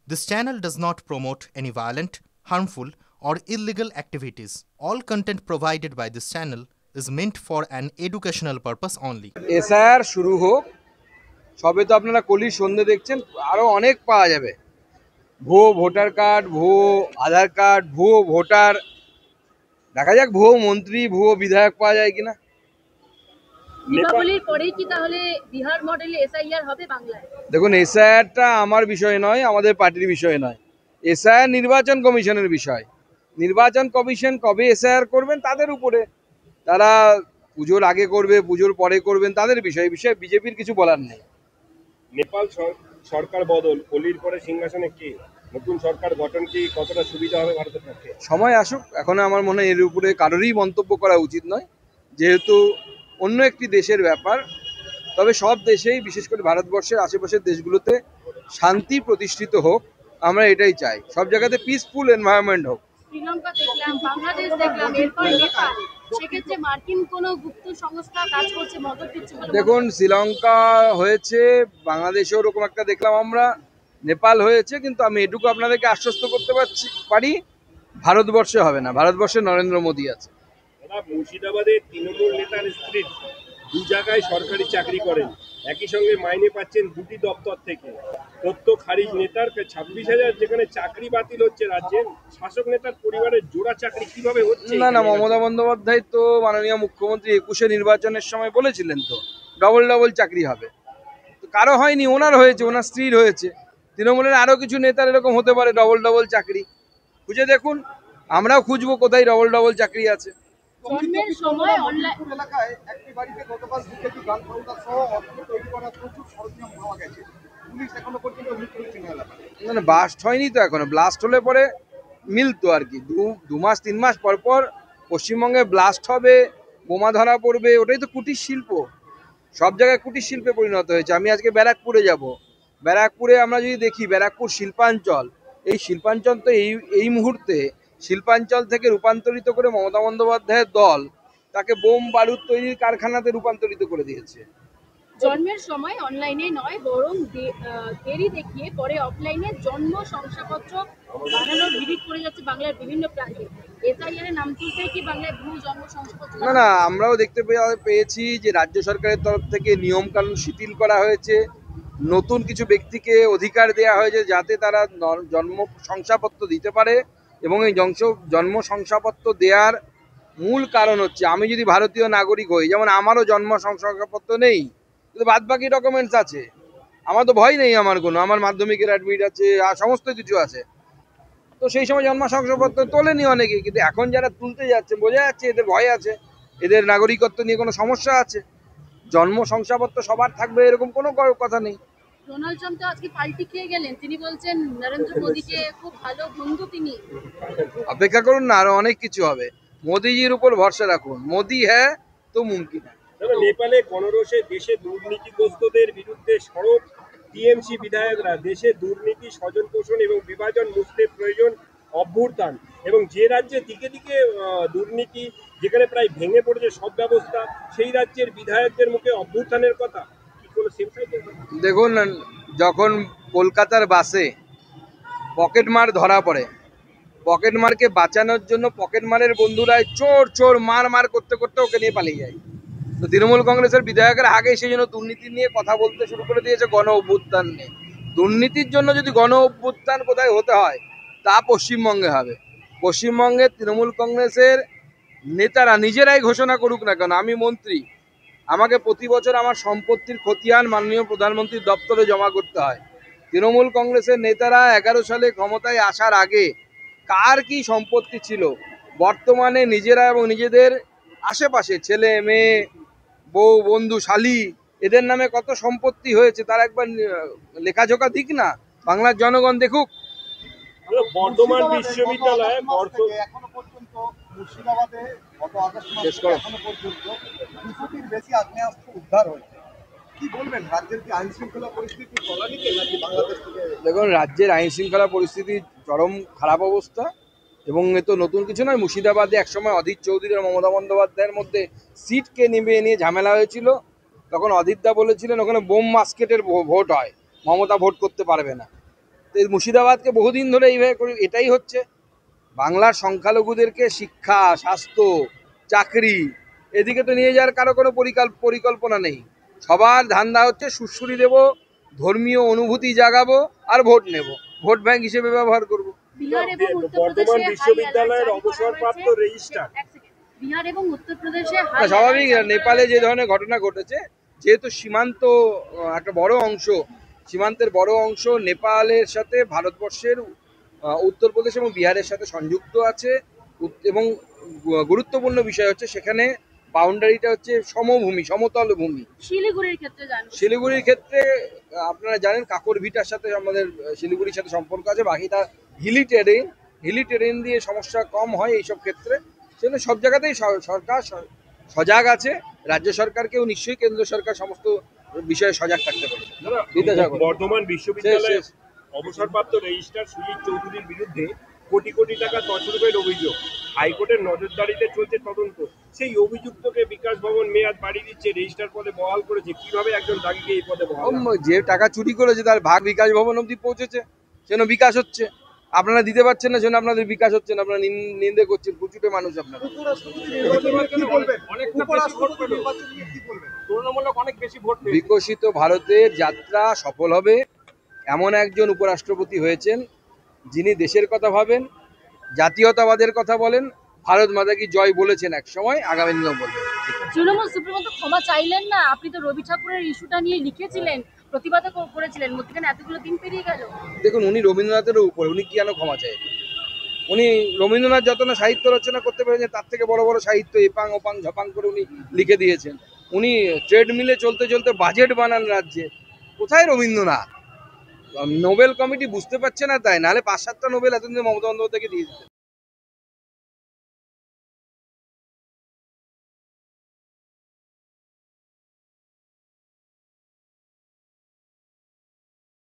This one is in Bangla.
This channel does not promote any violent, harmful, or illegal activities. All content provided by this channel is meant for an educational purpose only. SIR শুরু হোক, সবে তো আপনারা কলির সন্ধে দেখছেন, আরো অনেক পাওয়া যাবে। ভুয়ো ভোটার কার্ড, ভুয়ো আধার কার্ড, ভুয়ো ভোটার, দেখা যাক ভুয়ো মন্ত্রী, ভুয়ো বিধায়ক পাওয়া যায় কিনা। দীপাবলির পরেই কি তাহলে বিহার মডেলে এসআইআর হবে বাংলায়? দেখুন, এসআইআরটা আমার বিষয় নয়, আমাদের পার্টির বিষয় নয়। এসআইআর নির্বাচন কমিশনের বিষয়। নির্বাচন কমিশন কবে এসআইআর করবেন তাদের উপরে, তারা পুজোর আগে করবে, পুজোর পরে করবেন, তাদের বিষয়। বিষয়ে বিজেপির কিছু বলার নেই। নেপাল সরকার বদল, হোলির পরে সিংহাসনে কে, নতুন সরকার গঠন কি কতটা সুবিধা হবে ভারতের পক্ষে? সময় আসুক, এখন আমার মনে হয় এর উপরে কারোরই মন্তব্য করা উচিত নয়, যেহেতু অন্য একটি দেশের ব্যাপার। তবে সব দেশেই, বিশেষ করে ভারতবর্ষের আশেপাশের দেশগুলোতে শান্তি প্রতিষ্ঠিত হোক, আমরা এটাই চাই। সব জায়গাতে পিসফুল এনভায়রনমেন্ট হোক। শ্রীলঙ্কা দেখলাম, বাংলাদেশ দেখলাম, এরপর নেপাল। সেক্ষেত্রে মার্কিন কোনো গুপ্ত সংস্থা কাজ করছে, মদত দিচ্ছে বলে দেখুন, শ্রীলঙ্কা হয়েছে, বাংলাদেশেও ওরকম একটা দেখলাম আমরা, নেপাল হয়েছে, কিন্তু আমি এটুকু আপনাদেরকে আশ্বস্ত করতে পারি, ভারতবর্ষে হবে না। ভারতবর্ষে নরেন্দ্র মোদী আছে। মুর্শিদাবাদে তৃণমূল নেতার স্ত্রী দু জায়গায় সরকারি চাকরি করেন, একই সঙ্গে মাইনে পাচ্ছেন দুটি দপ্তর থেকে। তথ্য খারিজ নেতার 26,000, যেখানে চাকরি বাতিল হচ্ছে রাজ্যের শাসক নেতার পরিবারের জোড়া চাকরি কিভাবে হচ্ছে? না, মমতা বন্দ্যোপাধ্যায় তো মাননীয় মুখ্যমন্ত্রী 21-এ নির্বাচনের সময় বলেছিলেন তো ডবল ডবল চাকরি হবে। তো কারো হয়নি, ওনার হয়েছে, ওনার স্ত্রীর হয়েছে। তৃণমূলের আরো কিছু নেতার এরকম হতে পারে ডবল ডবল চাকরি। খুঁজে দেখুন, আমরাও খুঁজবো কোথায় ডবল ডবল চাকরি আছে। জন্মের সময় অনলাইন এলাকায় একটি বাড়িতে গতকাল 2 গান পাউডার সহ অস্ত্র তৈরি করা প্রচুর সরঞ্জাম পাওয়া গেছে। পুলিশ এখনো পর্যন্ত লুকিয়ে রয়েছে এলাকায়। মানে বাস্ট হয়নি তো এখনো। ব্লাস্ট হলে পরে মিলতো আর কি, 2 মাস 3 মাস পর পর পশ্চিমবঙ্গে ব্লাস্ট হবে, বোমা ধরা পড়বে। ওটাই তো কুটির শিল্প, সব জায়গায় কুটির শিল্পে পরিণত হয়েছে। আমি আজকে ব্যারাকপুরে যাব, ব্যারাকপুরে আমরা যদি দেখি, ব্যারাকপুর শিল্পাঞ্চল, এই শিল্পাঞ্চল তো এই মুহূর্তে শিল্পাঞ্চল থেকে রূপান্তরিত করে মমতা বন্দ্যোপাধ্যায়ের দল তাকে বোম বারুদ তৈরির কারখানাতে রূপান্তরিত করে দিয়েছে। জন্মের সময় অনলাইনে নয়, বরং দেরি দেখিয়ে পরে অফলাইনে জন্ম শংসাপত্র বানানোর হিড়িক পড়ে যাচ্ছে বাংলার বিভিন্ন প্রান্তে। এসআইআর নাম তুলতেই কি বাংলায় ভুল জন্ম শংসাপত্র? না, আমরাও দেখতে পেয়েছি যে রাজ্য সরকারের তরফ থেকে নিয়ম কানুন শিথিল করা হয়েছে। নতুন কিছু ব্যক্তিকে অধিকার দেওয়া হয়েছে যাতে তারা জন্ম শংসাপত্র দিতে পারে। এবং এই জন্ম শংসাপত্র দেওয়ার মূল কারণ হচ্ছে, আমি যদি ভারতীয় নাগরিক হই, যেমন আমারও জন্ম শংসাপত্র নেই, কিন্তু বাদ বাকি ডকুমেন্টস আছে, আমার তো ভয় নেই। আমার আমার মাধ্যমিকের অ্যাডমিট আছে, আর সমস্ত কিছু আছে। তো সেই সময় জন্ম শংসাপত্র তোলেনি অনেকে, কিন্তু এখন যারা তুলতে যাচ্ছে, বোঝা যাচ্ছে এদের ভয় আছে, এদের নাগরিকত্ব নিয়ে কোনো সমস্যা আছে। জন্ম শংসাপত্র সবার থাকবে এরকম কোনো কথা নেই। ডোনাল্ড ট্রাম্প তো আজকে পাল্টি খেয়ে গেলেন, তিনি বলছেন নরেন্দ্র মোদীকে খুব ভালো বন্ধু তিনি। অপেক্ষা করুন না, আরো অনেক কিছু হবে। মোদিজির উপর ভরসা রাখুন, মোদি হ্যাঁ তো মুমকিন হ্যাঁ। নেপালে গণরোষে দেশে দুর্নীতিগ্রস্তদের বিরুদ্ধে সরব টিএমসি বিধায়করা। দেশে দুর্নীতি, স্বজন পোষণ এবং বিভাজন মুছতে প্রয়োজন অভ্যুত্থান। এবং যে রাজ্যে দিকে দিকে দুর্নীতি, যেখানে প্রায় ভেঙে পড়েছে সব ব্যবস্থা, সেই রাজ্যের বিধায়কদের মুখে অভ্যুত্থানের কথা। কি কোনো দেখুন, যখন কলকাতার বাসে পকেটমার ধরা পড়ে, পকেটমারকে বাঁচানোর জন্য পকেটমারের বন্ধুরা চোর চোর মার করতে করতে ওকে নিয়ে পালিয়ে যায়। তো তৃণমূল কংগ্রেসের বিধায়কের আগে সেই জন্য দুর্নীতি নিয়ে কথা বলতে শুরু করে দিয়েছে, গণ অভ্যুত্থান নিয়ে। দুর্নীতির জন্য যদি গণ অভ্যুত্থান কোথায় হতে হয়, তা পশ্চিমবঙ্গে হবে। পশ্চিমবঙ্গের তৃণমূল কংগ্রেসের নেতারা নিজেরাই ঘোষণা করুক না কেন, আমি মন্ত্রী, আমাকে প্রতি বছর আমার সম্পত্তির খতিয়ান মাননীয় প্রধানমন্ত্রীর দপ্তরে জমা করতে হয়। তৃণমূল কংগ্রেসের নেতারা 11 সালে ক্ষমতায় আসার আগে কার কি সম্পত্তি ছিল, বর্তমানে নিজেরা এবং নিজেদের আশেপাশে ছেলে মেয়ে, বউ, বন্ধু, শালি, এদের নামে কত সম্পত্তি হয়েছে তার একবার লেখাজোখা দিক না, বাংলার জনগণ দেখুক। বর্ধমান বিশ্ববিদ্যালয়ে এখনো পর্যন্ত মুর্শিদাবাদে গত আগস্ট মাসে এখনো পর্যন্ত 200টির বেশি আগ্নেয়াস্ত্র উদ্ধার হয়েছে। কি বলবেন, রাজ্যের কি আইন শৃঙ্খলা পরিস্থিতি তলানিতে নাকি বাংলাদেশ থেকে? দেখুন, রাজ্যের আইন শৃঙ্খলা পরিস্থিতি চরম খারাপ অবস্থা। এবং এ তো নতুন কিছু নয়, মুর্শিদাবাদে একসময় অধীর চৌধুরী আর মমতা বন্দ্যোপাধ্যায়ের মধ্যে সিটকে নিয়ে ঝামেলা হয়েছিল। তখন অধীরদা বলেছিলেন ওখানে বোম মাস্কেটের ভোট হয়, মমতা ভোট করতে পারবে না। তো এই মুর্শিদাবাদকে বহুদিন ধরে এইভাবে করে এটাই হচ্ছে। বাংলার সংখ্যালঘুদেরকে শিক্ষা, স্বাস্থ্য, চাকরি এদিকে তো নিয়ে যাওয়ার কারো কোনো পরিকল্পনা নেই। সবার ধান্দা হচ্ছে সুড়সুড়ি দেবো, ধর্মীয় অনুভূতি জাগাবো আর ভোট নেব, ভোট ব্যাংক হিসেবে ব্যবহার করব। বিহার এবং বর্ধমান উত্তরপ্রদেশে বিশ্ববিদ্যালয়ের অবসরপ্রাপ্ত রেজিস্ট্রার বিহার এবং উত্তরপ্রদেশে স্বাভাবিক, নেপালে যে ধরনের ঘটনা ঘটেছে, যেহেতু সীমান্ত একটা বড় অংশ, সীমান্তের বড় অংশ নেপালের সাথে ভারতবর্ষের উত্তরপ্রদেশ এবং বিহারের সাথে সংযুক্ত আছে, এবং গুরুত্বপূর্ণ বিষয় হচ্ছে সেখানে বাউন্ডারিটা হচ্ছে সমভূমি, সমতল ভূমি। শিলিগুড়ির ক্ষেত্রে জানো, শিলিগুড়ির ক্ষেত্রে আপনারা জানেন কাকরভিটার সাথে আমাদের শিলিগুড়ির সাথে সম্পর্ক আছে, বাকিটা হিলি টেরেন দিয়ে সমস্যা কম হয় এইসব ক্ষেত্রে। সেজন্য সব জায়গাতেই সরকার সজাগ আছে, রাজ্য সরকারকেও নিশ্চয়ই কেন্দ্র সরকার সমস্ত বিষয়ে সজাগ থাকতে পারে। বর্ধমান বিশ্ববিদ্যালয়ের অবসরপ্রাপ্ত রেজিস্ট্রার সুজিত চৌধুরীর বিরুদ্ধে কোটি কোটি টাকা তছরূপের অভিযোগ, হাইকোর্টের নজরদারিতে চলছে তদন্ত। সেই অভিযুক্তকে বিকাশ ভবন মেয়াদ বাড়িয়ে দিচ্ছে, রেজিস্ট্রার পদে বহাল করেছে। কিভাবে একজন দাগিকে এই পদে বহাল? যে টাকা চুরি করেছে তার ভাগ বিকাশ ভবন অবধি পৌঁছেছে, সেজন্য বিকাশ হচ্ছে। আপনারা দিতে পারছেন না, সেজন্য আপনাদের বিকাশ হচ্ছে না, আপনারা নিন্দে করছেন, প্রচুর মানুষ আপনারা। বিকশিত ভারতের যাত্রা সফল হবে এমন একজন উপরাষ্ট্রপতি হয়েছেন যিনি দেশের কথা ভাবেন, জাতীয়তাবাদের কথা বলেন, ভারত মাতা কি জয় বলেছেন এক সময়, আগামী দিনেও বলবেন। তৃণমূল সুপ্রিমো তো ক্ষমা চাইলেন না, আপনি তো রবি ঠাকুরের ইস্যুটা নিয়ে লিখেছিলেন, প্রতিবাদ করেছিলেন, মধ্যখানে এতগুলো দিন পেরিয়ে গেল। দেখুন, উনি রবীন্দ্রনাথের উপরে, উনি কেন ক্ষমা চাইবেন? উনি রবীন্দ্রনাথ যত না সাহিত্য রচনা করতে পেরেছেন, তার থেকে বড় বড় সাহিত্য এপাং ওপাং ঝপাং করে উনি লিখে দিয়েছেন। উনি ট্রেডমিলে চলতে চলতে বাজেট বানান রাজ্যে। কোথায় রবীন্দ্রনাথ? নোবেল কমিটি বুঝতে পারছে না, তাই নাহলে 5-7টা নোবেল এতদিন মমতা বন্দ্যোপাধ্যায়কে দিয়ে দিতেন।